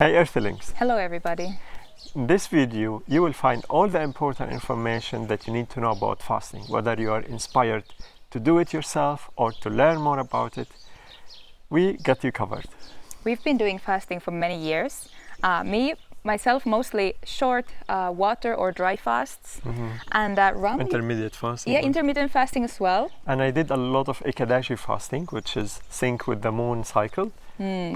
Hey Earthlings! Hello everybody! In this video you will find all the important information that you need to know about fasting, whether you are inspired to do it yourself or to learn more about it. We got you covered. We've been doing fasting for many years. Myself mostly short water or dry fasts, and Ram, Intermediate fasting. yeah, intermittent fasting as well. And I did a lot of Ekadashi fasting, which is sync with the moon cycle.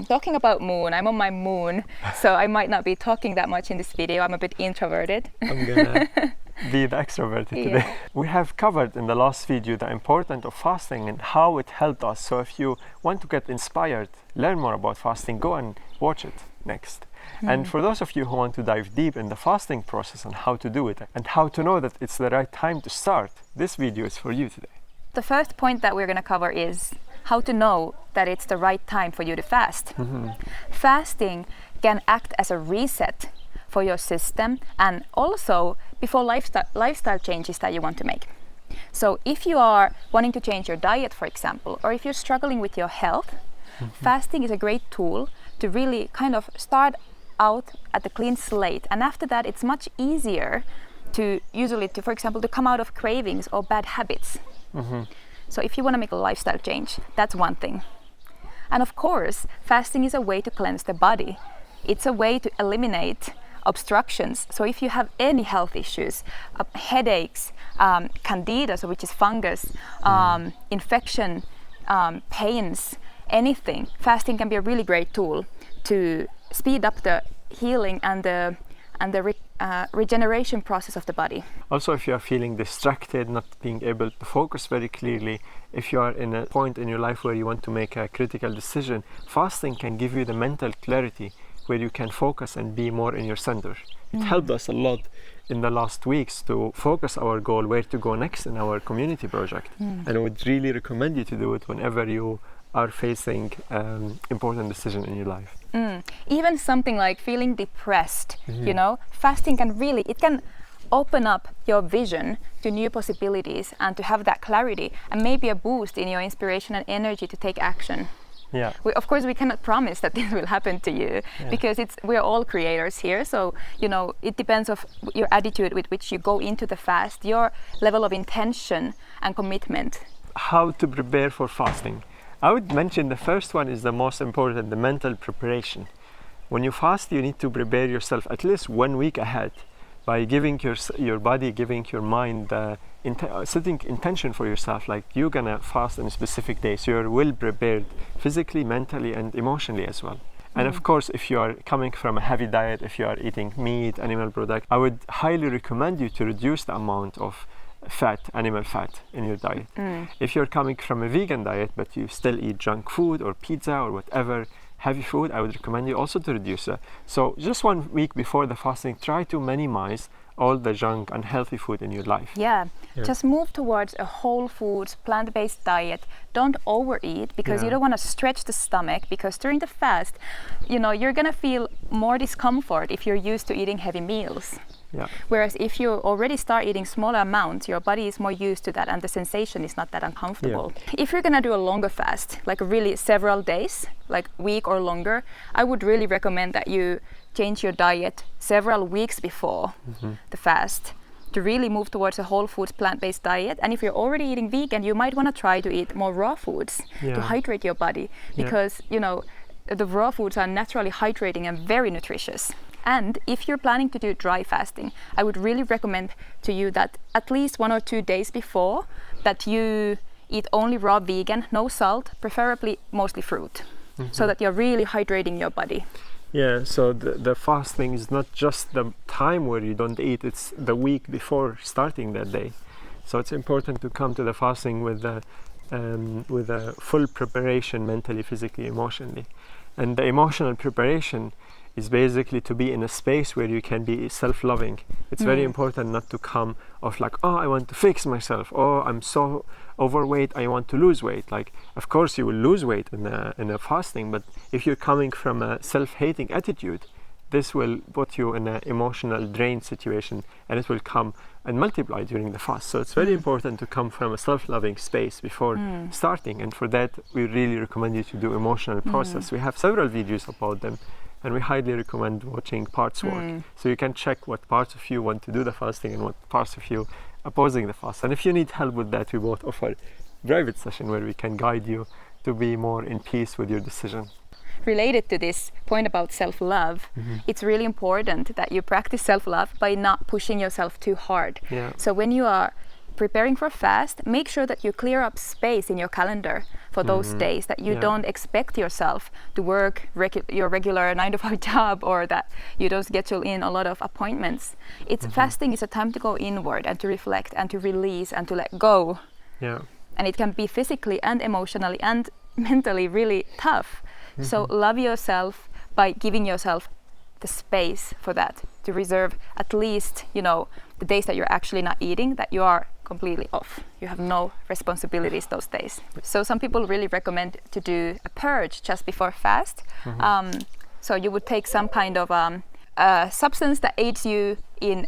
Talking about moon, I'm on my moon, so I might not be talking that much in this video. I'm a bit introverted. I'm gonna be the extroverted today. We have covered in the last video the importance of fasting and how it helped us. So if you want to get inspired, learn more about fasting, go and watch it next. And for those of you who want to dive deep in the fasting process and how to do it and how to know that it's the right time to start, this video is for you today. The first point that we're going to cover is how to know that it's the right time for you to fast. Fasting can act as a reset for your system and also before lifestyle changes that you want to make. So if you are wanting to change your diet, for example, or if you're struggling with your health, fasting is a great tool to really kind of start out at a clean slate. And after that, it's much easier to for example, to come out of cravings or bad habits. So if you want to make a lifestyle change, that's one thing. And of course, fasting is a way to cleanse the body. It's a way to eliminate obstructions. So if you have any health issues, headaches, candida, so which is fungus, infection, pains, anything, fasting can be a really great tool to speed up the healing and the regeneration process of the body. Also, if you are feeling distracted, not being able to focus very clearly, if you are in a point in your life where you want to make a critical decision, fasting can give you the mental clarity where you can focus and be more in your center. It helped us a lot in the last weeks to focus our goal where to go next in our community project. And I would really recommend you to do it whenever you are facing important decision in your life. Even something like feeling depressed, you know, fasting can open up your vision to new possibilities and to have that clarity and maybe a boost in your inspiration and energy to take action. Yeah. Of course, we cannot promise that this will happen to you because we're all creators here. So, you know, it depends on your attitude with which you go into the fast, your level of intention and commitment. How to prepare for fasting? I would mention the first one is the most important, the mental preparation. When you fast, you need to prepare yourself at least 1 week ahead by giving your body, giving your mind, setting intention for yourself, like you're gonna fast on a specific day, so you're well prepared physically, mentally, and emotionally as well. And of course, if you are coming from a heavy diet, if you are eating meat, animal product, I would highly recommend you to reduce the amount of animal fat in your diet. If you're coming from a vegan diet but you still eat junk food or pizza or whatever heavy food, I would recommend you also to reduce that. So just 1 week before the fasting, try to minimize all the junk unhealthy food in your life. Just move towards a whole foods plant-based diet. Don't overeat because you don't want to stretch the stomach, because during the fast, you know, you're gonna feel more discomfort if you're used to eating heavy meals. Whereas if you already start eating smaller amounts, your body is more used to that and the sensation is not that uncomfortable. If you're gonna do a longer fast, like really several days, like a week or longer, I would really recommend that you change your diet several weeks before the fast to really move towards a whole foods plant-based diet. And if you're already eating vegan, you might want to try to eat more raw foods to hydrate your body, because you know the raw foods are naturally hydrating and very nutritious. And if you're planning to do dry fasting, I would really recommend to you that at least 1 or 2 days before that you eat only raw vegan, no salt, preferably mostly fruit, so that you're really hydrating your body. Yeah, so the fasting is not just the time where you don't eat, it's the week before starting that day. So it's important to come to the fasting with a full preparation mentally, physically, emotionally. And the emotional preparation is basically to be in a space where you can be self-loving. It's very important not to come off like, oh, I want to fix myself, oh, I'm so overweight, I want to lose weight. Like, of course you will lose weight in a fasting, but if you're coming from a self-hating attitude, this will put you in an emotional drain situation, and it will come and multiply during the fast. So it's very important to come from a self-loving space before starting, and for that we really recommend you to do emotional process. We have several videos about them, And we highly recommend watching parts work. So you can check what parts of you want to do the fasting and what parts of you opposing the fast. And if you need help with that, we both offer private session where we can guide you to be more in peace with your decision. Related to this point about self-love, it's really important that you practice self-love by not pushing yourself too hard. So when you are preparing for a fast, make sure that you clear up space in your calendar for those days, that you don't expect yourself to work your regular 9-to-5 job, or that you don't schedule in a lot of appointments. Fasting is a time to go inward and to reflect and to release and to let go. And it can be physically and emotionally and mentally really tough. So love yourself by giving yourself the space for that, to reserve at least, the days that you're actually not eating, that you are completely off. You have no responsibilities those days. So some people really recommend to do a purge just before fast. So you would take some kind of substance that aids you in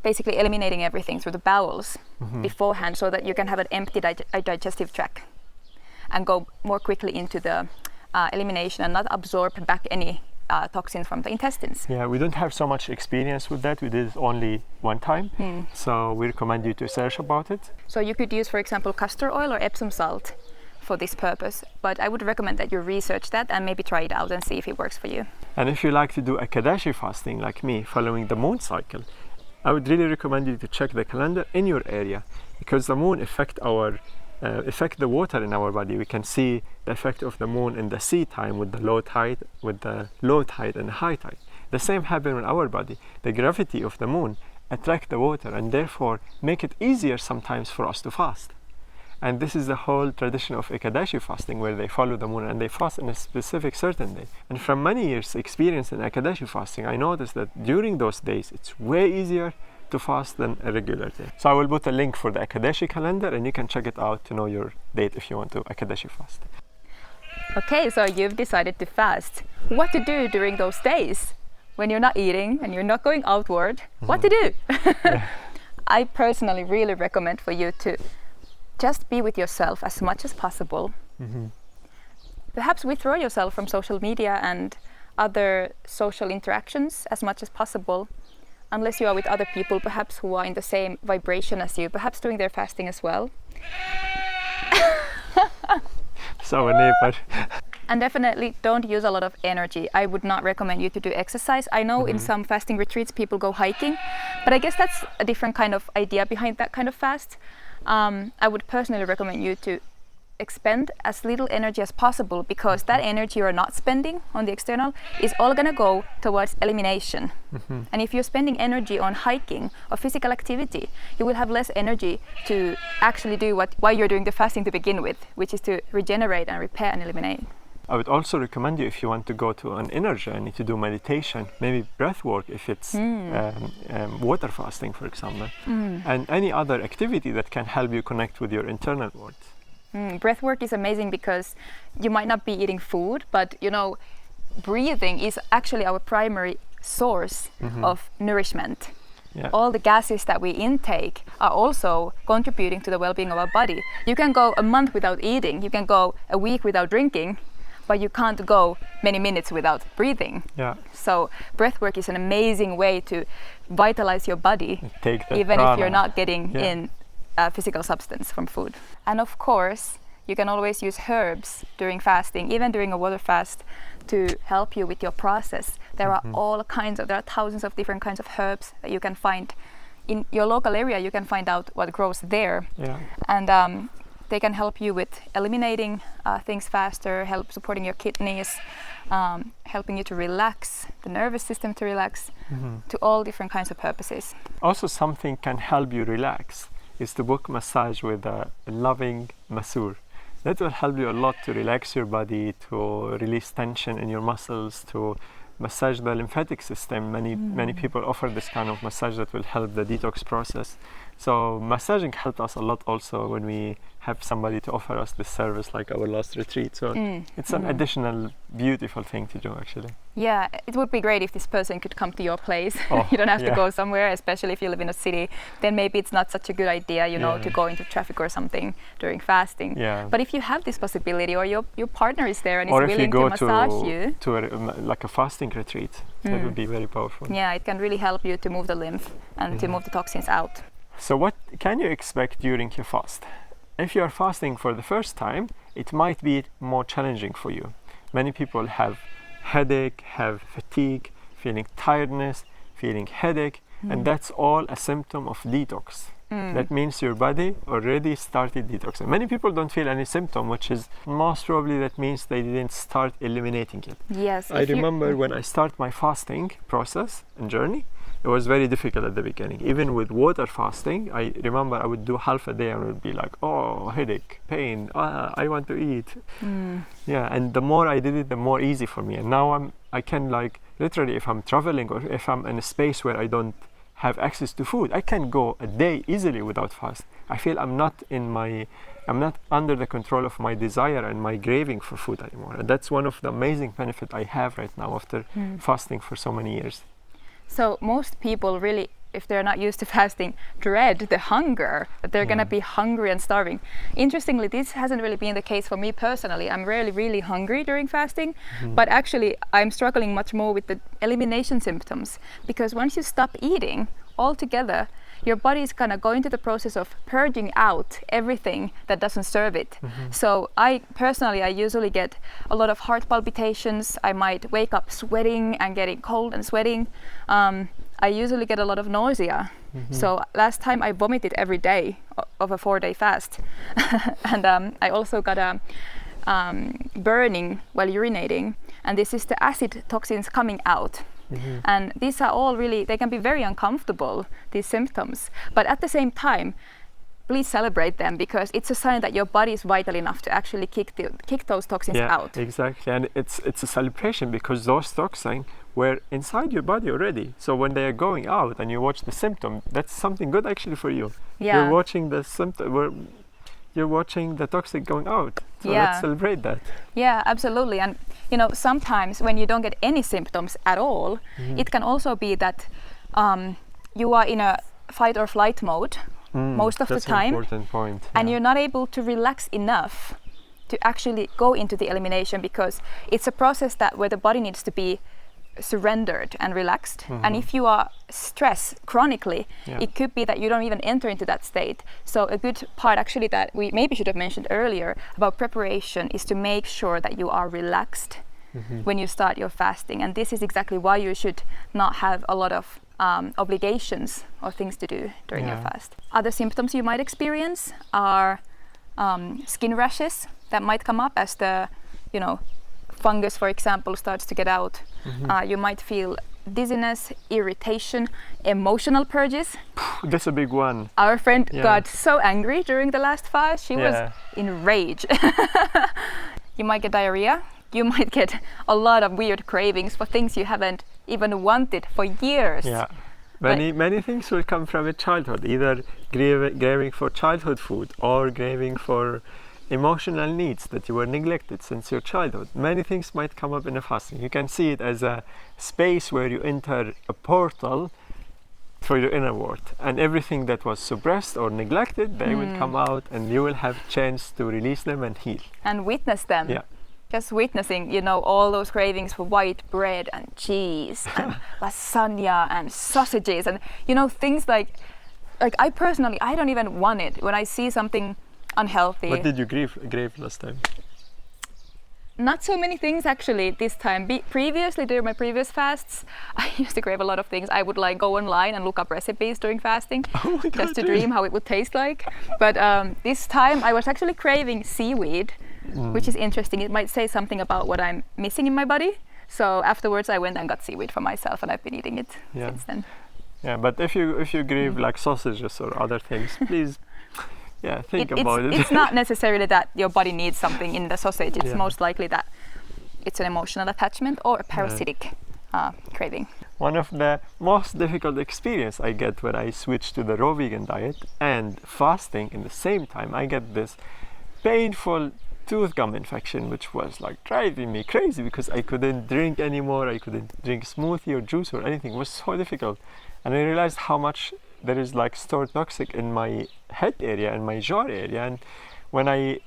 basically eliminating everything through the bowels beforehand, so that you can have an empty digestive tract and go more quickly into the elimination and not absorb back any toxins from the intestines. Yeah, we don't have so much experience with that. We did it only one time. So we recommend you to search about it. So you could use, for example, castor oil or Epsom salt for this purpose. But I would recommend that you research that and maybe try it out and see if it works for you. And if you like to do Ekadashi fasting like me, following the moon cycle, I would really recommend you to check the calendar in your area, because the moon affect the water in our body. We can see the effect of the moon in the sea time with the low tide and the high tide. The same happens in our body. The gravity of the moon attract the water and therefore make it easier sometimes for us to fast. And this is the whole tradition of Ekadashi fasting, where they follow the moon and they fast in a specific certain day. And from many years experience in Ekadashi fasting, I noticed that during those days it's way easier to fast than a regular day. So I will put a link for the Ekadashi calendar and you can check it out to know your date if you want to Ekadashi fast. Okay, so you've decided to fast. What to do during those days when you're not eating and you're not going outward? What to do? I personally really recommend for you to just be with yourself as much as possible. Perhaps withdraw yourself from social media and other social interactions as much as possible, unless you are with other people, perhaps who are in the same vibration as you, perhaps doing their fasting as well. So a neighbor. And definitely don't use a lot of energy. I would not recommend you to do exercise. I know in some fasting retreats people go hiking, but I guess that's a different kind of idea behind that kind of fast. I would personally recommend you to expend as little energy as possible, because that energy you're not spending on the external is all going to go towards elimination. And if you're spending energy on hiking or physical activity, you will have less energy to actually do why you're doing the fasting to begin with, which is to regenerate and repair and eliminate. I would also recommend you, if you want to go to an inner journey, to do meditation, maybe breath work if it's water fasting, for example, and any other activity that can help you connect with your internal world. Breath work is amazing because you might not be eating food, but breathing is actually our primary source of nourishment. All the gases that we intake are also contributing to the well-being of our body. You can go a month without eating, you can go a week without drinking, but you can't go many minutes without breathing. So breath work is an amazing way to vitalize your body, even if you're not getting in physical substance from food. And of course, you can always use herbs during fasting, even during a water fast, to help you with your process. There are thousands of different kinds of herbs that you can find in your local area. You can find out what grows there, and they can help you with eliminating things faster, help supporting your kidneys, helping you to relax, the nervous system to relax, to all different kinds of purposes. Also, something can help you relax is to book massage with a loving masseur. That will help you a lot to relax your body, to release tension in your muscles, to massage the lymphatic system. Many people offer this kind of massage that will help the detox process. So massaging helped us a lot also when we have somebody to offer us this service like our last retreat. So it's an additional beautiful thing to do, actually. Yeah, it would be great if this person could come to your place. Oh, You don't have to go somewhere, especially if you live in a city. Then maybe it's not such a good idea, you know, to go into traffic or something during fasting. Yeah. But if you have this possibility, or your partner is there and is Or if you willing go to massage you, to like a fasting retreat, that would be very powerful. yeah, it can really help you to move the lymph and to move the toxins out. So what can you expect during your fast? If you are fasting for the first time, it might be more challenging for you. Many people have headache, have fatigue, feeling tiredness, feeling headache, and that's all a symptom of detox. That means your body already started detoxing. Many people don't feel any symptom, which is most probably that means they didn't start eliminating it. Yes. I remember when I started my fasting process and journey, it was very difficult at the beginning. Even with water fasting, I remember I would do half a day and would be like, oh, headache, pain, I want to eat. Yeah, and the more I did it, the more easy for me. And now I can, like, literally, if I'm traveling or if I'm in a space where I don't have access to food, I can go a day easily without fast. I feel I'm not under the control of my desire and my craving for food anymore. And that's one of the amazing benefits I have right now after fasting for so many years. So most people really, if they're not used to fasting, dread the hunger, that they're going to be hungry and starving. Interestingly, this hasn't really been the case for me personally. I'm rarely really hungry during fasting, but actually I'm struggling much more with the elimination symptoms, because once you stop eating altogether, your body is kind of going through the process of purging out everything that doesn't serve it. So I usually get a lot of heart palpitations. I might wake up sweating and getting cold and sweating. I usually get a lot of nausea. So last time I vomited every day of a 4-day fast. And I also got a burning while urinating. And this is the acid toxins coming out. And these are all really, they can be very uncomfortable, these symptoms. But at the same time, please celebrate them, because it's a sign that your body is vital enough to actually kick those toxins out. Exactly. And it's a celebration, because those toxins were inside your body already. So when they are going out and you watch the symptom, that's something good actually for you. Yeah. You're watching the symptom, you're watching the toxic going out. So let's celebrate that. Yeah, absolutely. And you know, sometimes when you don't get any symptoms at all, it can also be that you are in a fight or flight mode most of the time. That's an important point. And you're not able to relax enough to actually go into the elimination, because it's a process where the body needs to be surrendered and relaxed. And if you are stressed chronically, it could be that you don't even enter into that state. So a good part actually that we maybe should have mentioned earlier about preparation is to make sure that you are relaxed when you start your fasting. And this is exactly why you should not have a lot of obligations or things to do during your fast. Other symptoms you might experience are skin rashes that might come up as the, fungus, for example, starts to get out. You might feel dizziness, irritation, emotional purges. That's a big one. Our friend got so angry during the last fast. She was in rage. You might get diarrhea. You might get a lot of weird cravings for things you haven't even wanted for years. Yeah. Many things will come from your childhood, either craving for childhood food or craving for emotional needs that you were neglected since your childhood. Many things might come up in a fasting. You can see it as a space where you enter a portal for your inner world, and everything that was suppressed or neglected, they will come out, and you will have chance to release them and heal. And witness them. Yeah. Just witnessing, all those cravings for white bread and cheese and lasagna and sausages and, things like I personally, I don't even want it when I see something unhealthy. What did you crave last time? Not so many things actually this time. Previously, during my previous fasts, I used to crave a lot of things. I would go online and look up recipes during fasting just to dream how it would taste like. But this time I was actually craving seaweed, which is interesting. It might say something about what I'm missing in my body. So afterwards I went and got seaweed for myself, and I've been eating it since then. Yeah, but if you crave like sausages or other things, please think about it. It's not necessarily that your body needs something in the sausage. It's most likely that it's an emotional attachment or a parasitic craving. One of the most difficult experience I get when I switch to the raw vegan diet and fasting in the same time, I get this painful tooth gum infection, which was like driving me crazy because I couldn't drink anymore. I couldn't drink smoothie or juice or anything. It was so difficult. And I realized how much there is like stored toxic in my head area and my jaw area. And when I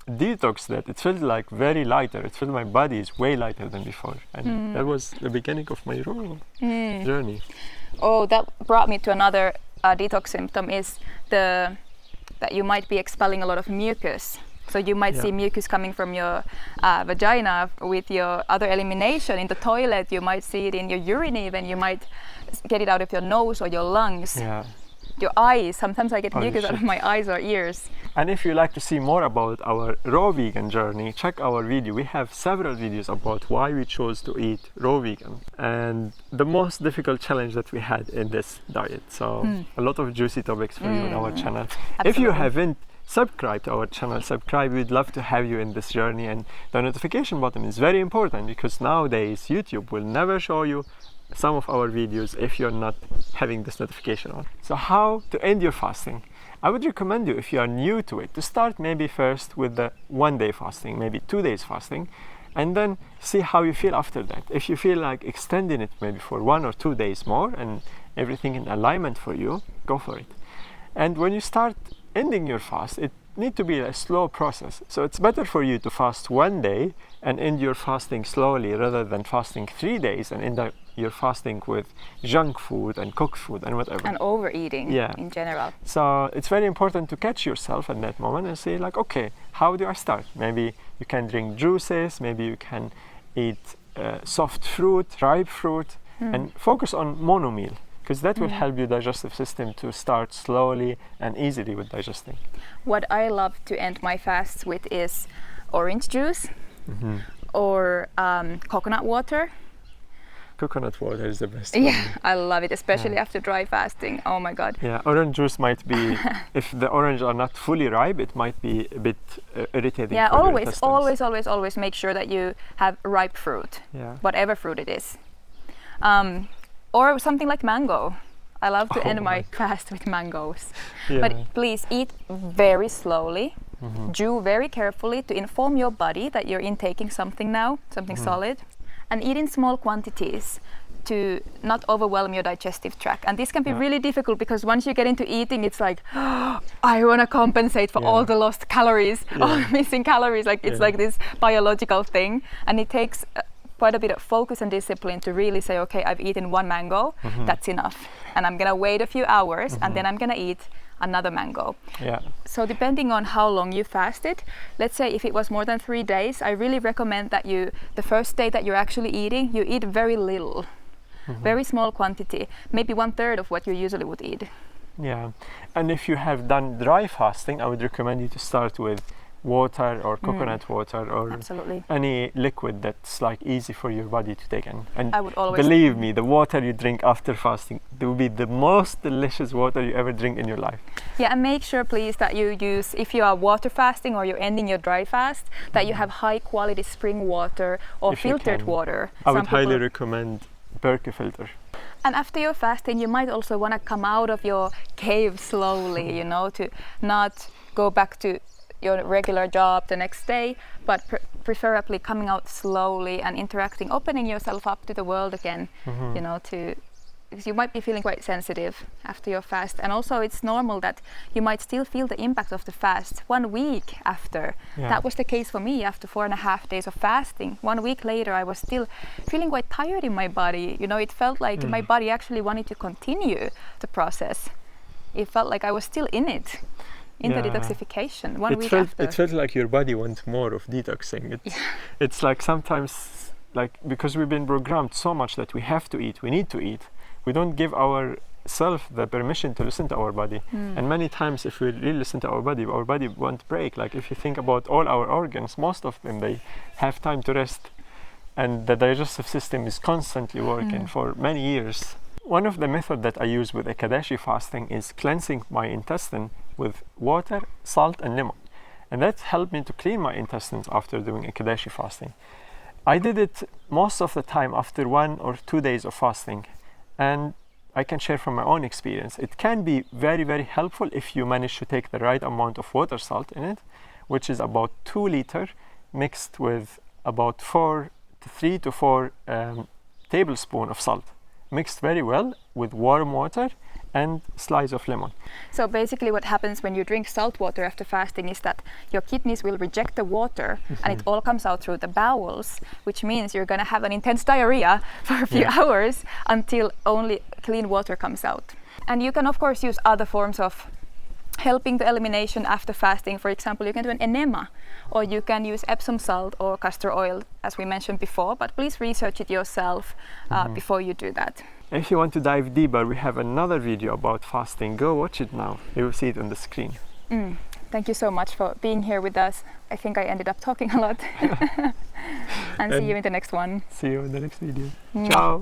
detox that, it felt like very lighter. It felt my body is way lighter than before, and that was the beginning of my raw journey. Oh, that brought me to another detox symptom is that you might be expelling a lot of mucus. So you might see mucus coming from your vagina with your other elimination in the toilet. You might see it in your urine even. You might get it out of your nose or your lungs. Yeah. Your eyes. Sometimes I get mucus out of my eyes or ears. And if you like to see more about our raw vegan journey, check our video. We have several videos about why we chose to eat raw vegan and the most difficult challenge that we had in this diet. So a lot of juicy topics for you on our channel. Absolutely. If you haven't subscribed to our channel, subscribe. We'd love to have you in this journey, and the notification button is very important because nowadays YouTube will never show you some of our videos if you're not having this notification on. So how to end your fasting? I would recommend you, if you are new to it, to start maybe first with the 1 day fasting, maybe 2 days fasting, and then see how you feel after that. If you feel like extending it maybe for 1 or 2 days more and everything in alignment for you, go for it. And when you start ending your fast, it needs to be a slow process. So it's better for you to fast 1 day and end your fasting slowly rather than fasting 3 days and end your fasting with junk food and cooked food and whatever. And overeating in general. So it's very important to catch yourself at that moment and say like, okay, how do I start? Maybe you can drink juices, maybe you can eat soft fruit, ripe fruit, and focus on mono meal, because that will help your digestive system to start slowly and easily with digesting. What I love to end my fasts with is orange juice or coconut water. Coconut water is the best. Yeah, I love it, especially after dry fasting. Oh my god. Yeah, orange juice might be, if the orange are not fully ripe, it might be a bit irritating. Yeah, for your always, intestines. always make sure that you have ripe fruit, whatever fruit it is. Or something like mango. I love to end my fast with mangoes. Yeah. But please eat very slowly, chew very carefully to inform your body that you're intaking something now, something solid, and eat in small quantities to not overwhelm your digestive tract. And this can be really difficult because once you get into eating, it's like, I want to compensate for all the lost calories, all the missing calories. Like it's like this biological thing, and it takes quite a bit of focus and discipline to really say, okay, I've eaten 1 mango, that's enough. And I'm gonna wait a few hours and then I'm gonna eat another mango. Yeah. So depending on how long you fasted, let's say if it was more than 3 days, I really recommend that the first day that you're actually eating, you eat very little, very small quantity, maybe 1/3 of what you usually would eat. Yeah, and if you have done dry fasting, I would recommend you to start with water or coconut water or any liquid that's like easy for your body to take in. And I would always believe me, the water you drink after fasting, it will be the most delicious water you ever drink in your life. Yeah, and make sure please that you use, if you are water fasting or you're ending your dry fast, that you have high quality spring water or filtered water. I would highly recommend Berkey filter. And after your fasting, you might also want to come out of your cave slowly, you know, to not go back to your regular job the next day, but preferably coming out slowly and interacting, opening yourself up to the world again, you know, because you might be feeling quite sensitive after your fast. And also it's normal that you might still feel the impact of the fast 1 week after. That was the case for me after 4.5 days of fasting. 1 week later, I was still feeling quite tired in my body. You know, it felt like my body actually wanted to continue the process. It felt like I was still in it. In the detoxification, 1 week after. It felt like your body wants more of detoxing. It's like sometimes, like, because we've been programmed so much that we have to eat, we need to eat. We don't give ourselves the permission to listen to our body. And many times if we really listen to our body won't break. Like if you think about all our organs, most of them, they have time to rest. And the digestive system is constantly working for many years. One of the methods that I use with Ekadashi fasting is cleansing my intestine with water, salt and lemon. And that helped me to clean my intestines after doing Ekadashi fasting. I did it most of the time after 1 or 2 days of fasting, and I can share from my own experience. It can be very, very helpful if you manage to take the right amount of water salt in it, which is about 2 liters mixed with about 3 to 4 tablespoons of salt, mixed very well with warm water and slice of lemon. So basically what happens when you drink salt water after fasting is that your kidneys will reject the water and it all comes out through the bowels, which means you're going to have an intense diarrhea for a few hours until only clean water comes out. And you can of course use other forms of helping the elimination after fasting. For example, you can do an enema, or you can use Epsom salt or castor oil, as we mentioned before, but please research it yourself before you do that. If you want to dive deeper, we have another video about fasting. Go watch it now. You will see it on the screen. Thank you so much for being here with us. I think I ended up talking a lot. And see you in the next one. See you in the next video. Ciao.